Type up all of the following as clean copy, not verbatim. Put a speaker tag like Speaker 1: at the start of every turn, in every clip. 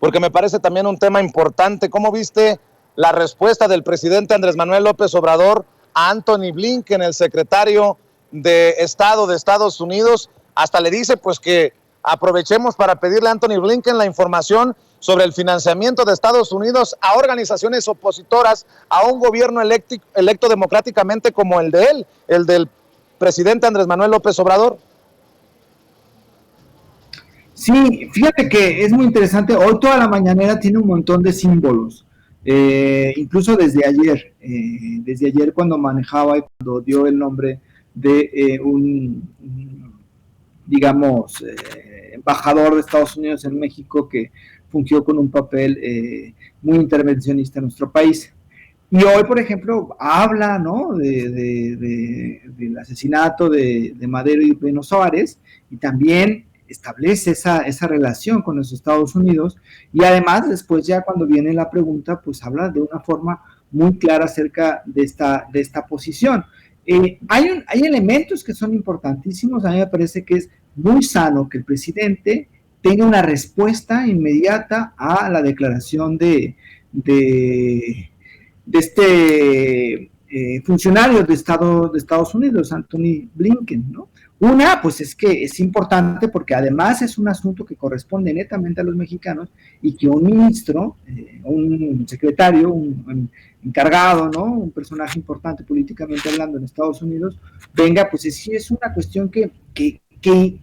Speaker 1: porque me parece también un tema importante. ¿Cómo viste la respuesta del presidente Andrés Manuel López Obrador a Antony Blinken, el secretario de Estado de Estados Unidos? Hasta le dice pues que aprovechemos para pedirle a Antony Blinken la información sobre el financiamiento de Estados Unidos a organizaciones opositoras a un gobierno electo democráticamente como el de él, el del presidente Andrés Manuel López Obrador.
Speaker 2: Sí, fíjate que es muy interesante. Hoy toda la mañanera tiene un montón de símbolos, incluso desde ayer cuando manejaba y cuando dio el nombre de digamos, embajador de Estados Unidos en México que fungió con un papel muy intervencionista en nuestro país. Y hoy, por ejemplo, habla, ¿no?, del asesinato de Madero y Pino Suárez, y también establece esa relación con los Estados Unidos, y además después ya cuando viene la pregunta, pues habla de una forma muy clara acerca de esta posición. Hay elementos que son importantísimos. A mí me parece que es muy sano que el presidente tenga una respuesta inmediata a la declaración de este funcionario de Estados Unidos, Antony Blinken, ¿no? Una, pues es que es importante porque además es un asunto que corresponde netamente a los mexicanos, y que un ministro, un secretario, un encargado, ¿no?, un personaje importante políticamente hablando en Estados Unidos, venga, pues sí es una cuestión que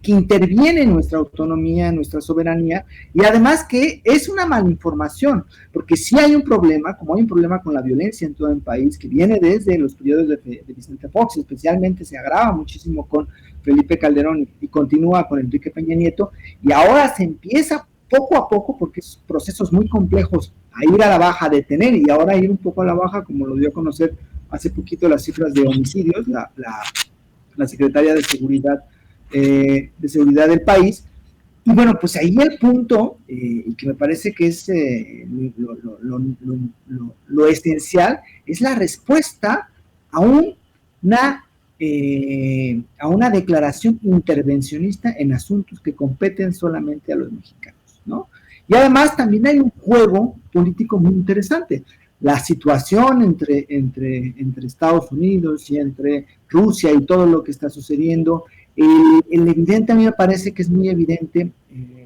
Speaker 2: interviene en nuestra autonomía, en nuestra soberanía, y además que es una malinformación, porque sí hay un problema, como hay un problema con la violencia en todo el país, que viene desde los periodos de Vicente Fox, especialmente se agrava muchísimo con Felipe Calderón y continúa con Enrique Peña Nieto, y ahora se empieza poco a poco, porque son procesos muy complejos, a ir a la baja, a detener, y ahora ir un poco a la baja, como lo dio a conocer hace poquito las cifras de homicidios, la secretaria de Seguridad del país. Y bueno, pues ahí el punto, y que me parece que es lo esencial, es la respuesta a una declaración intervencionista en asuntos que competen solamente a los mexicanos, ¿no? Y además también hay un juego político muy interesante. La situación entre Estados Unidos y entre Rusia y todo lo que está sucediendo, el evidente, a mí me parece que es muy evidente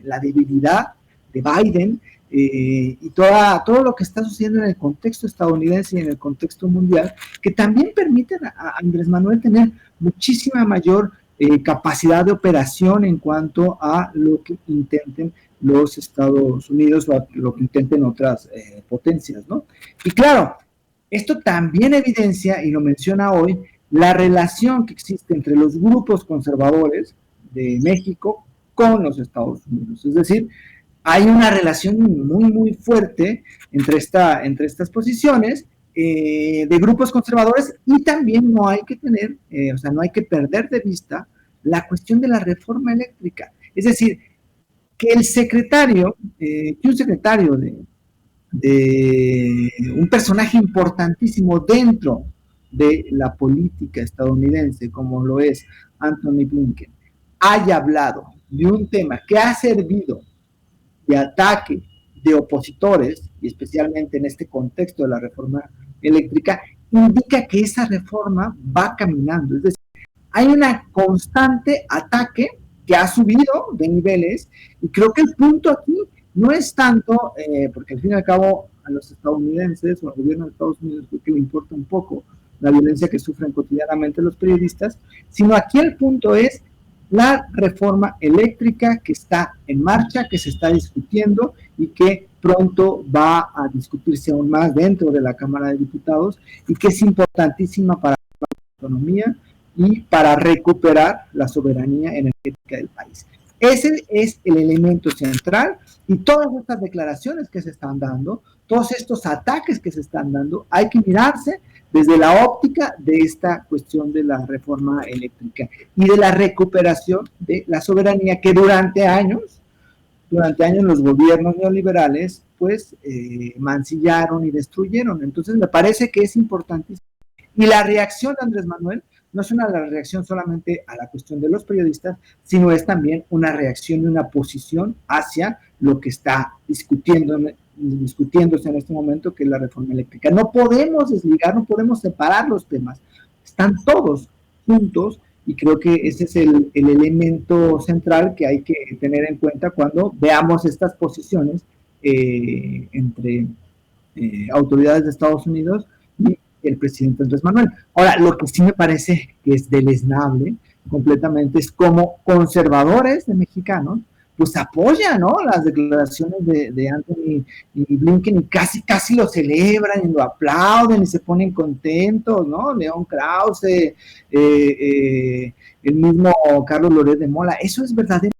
Speaker 2: la debilidad de Biden y todo lo que está sucediendo en el contexto estadounidense y en el contexto mundial, que también permiten a Andrés Manuel tener muchísima mayor capacidad de operación en cuanto a lo que intenten los Estados Unidos o a lo que intenten otras potencias, ¿no? Y claro, esto también evidencia, y lo menciona hoy, la relación que existe entre los grupos conservadores de México con los Estados Unidos. Es decir, hay una relación muy, muy fuerte entre estas posiciones de grupos conservadores, y también no hay que no hay que perder de vista la cuestión de la reforma eléctrica. Es decir, que un secretario de un personaje importantísimo dentro de la política estadounidense, como lo es Antony Blinken, haya hablado de un tema que ha servido de ataque de opositores, y especialmente en este contexto de la reforma eléctrica, indica que esa reforma va caminando. Es decir, hay una constante ataque que ha subido de niveles, y creo que el punto aquí no es tanto, porque al fin y al cabo a los estadounidenses o al gobierno de Estados Unidos creo que le importa un poco la violencia que sufren cotidianamente los periodistas, sino aquí el punto es la reforma eléctrica que está en marcha, que se está discutiendo y que pronto va a discutirse aún más dentro de la Cámara de Diputados, y que es importantísima para la economía y para recuperar la soberanía energética del país. Ese es el elemento central, y todas estas declaraciones que se están dando, todos estos ataques que se están dando, hay que mirarse desde la óptica de esta cuestión de la reforma eléctrica y de la recuperación de la soberanía que durante años los gobiernos neoliberales pues mancillaron y destruyeron. Entonces me parece que es importantísimo. Y la reacción de Andrés Manuel no es una reacción solamente a la cuestión de los periodistas, sino es también una reacción y una posición hacia lo que está discutiéndose en este momento, que es la reforma eléctrica. No podemos desligar, no podemos separar los temas, están todos juntos, y creo que ese es el elemento central que hay que tener en cuenta cuando veamos estas posiciones entre autoridades de Estados Unidos y el presidente Andrés Manuel. Ahora, lo que sí me parece que es deleznable completamente es como conservadores de mexicanos pues apoyan, ¿no?, las declaraciones de Anthony y Blinken, y casi lo celebran y lo aplauden y se ponen contentos, ¿no? León Krause, el mismo Carlos Loret de Mola. Eso es verdaderamente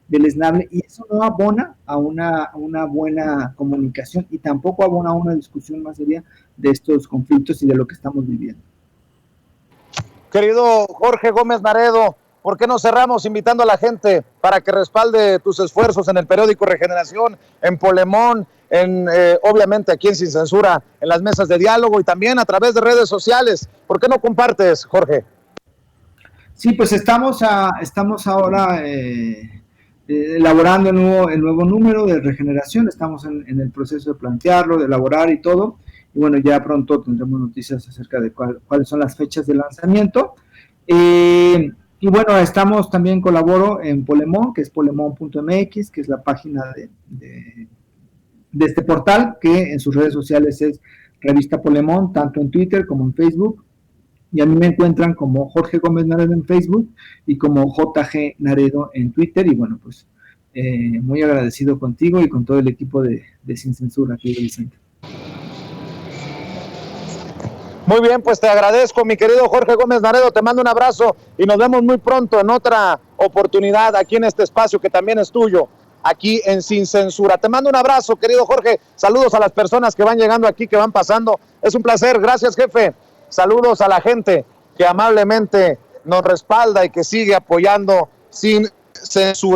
Speaker 2: deleznable, y eso no abona a una buena comunicación, y tampoco abona a una discusión más seria de estos conflictos y de lo que estamos viviendo.
Speaker 1: Querido Jorge Gómez Naredo, ¿por qué no cerramos invitando a la gente para que respalde tus esfuerzos en el periódico Regeneración, en Polemón, obviamente aquí en Sin Censura, en las mesas de diálogo y también a través de redes sociales? ¿Por qué no compartes, Jorge?
Speaker 2: Sí, pues estamos ahora elaborando el nuevo número de Regeneración. Estamos en el proceso de plantearlo, de elaborar y todo. Y bueno, ya pronto tendremos noticias acerca de cuáles son las fechas de lanzamiento. Y bueno, colaboro en Polemón, que es polemón.mx, que es la página de este portal, que en sus redes sociales es Revista Polemón, tanto en Twitter como en Facebook. Y a mí me encuentran como Jorge Gómez Naredo en Facebook y como JG Naredo en Twitter. Y bueno, pues muy agradecido contigo y con todo el equipo de Sin Censura, querido Vicente.
Speaker 1: Muy bien, pues te agradezco, mi querido Jorge Gómez Naredo, te mando un abrazo y nos vemos muy pronto en otra oportunidad aquí en este espacio que también es tuyo, aquí en Sin Censura. Te mando un abrazo, querido Jorge, saludos a las personas que van llegando aquí, que van pasando, es un placer, gracias, jefe. Saludos a la gente que amablemente nos respalda y que sigue apoyando Sin Censura.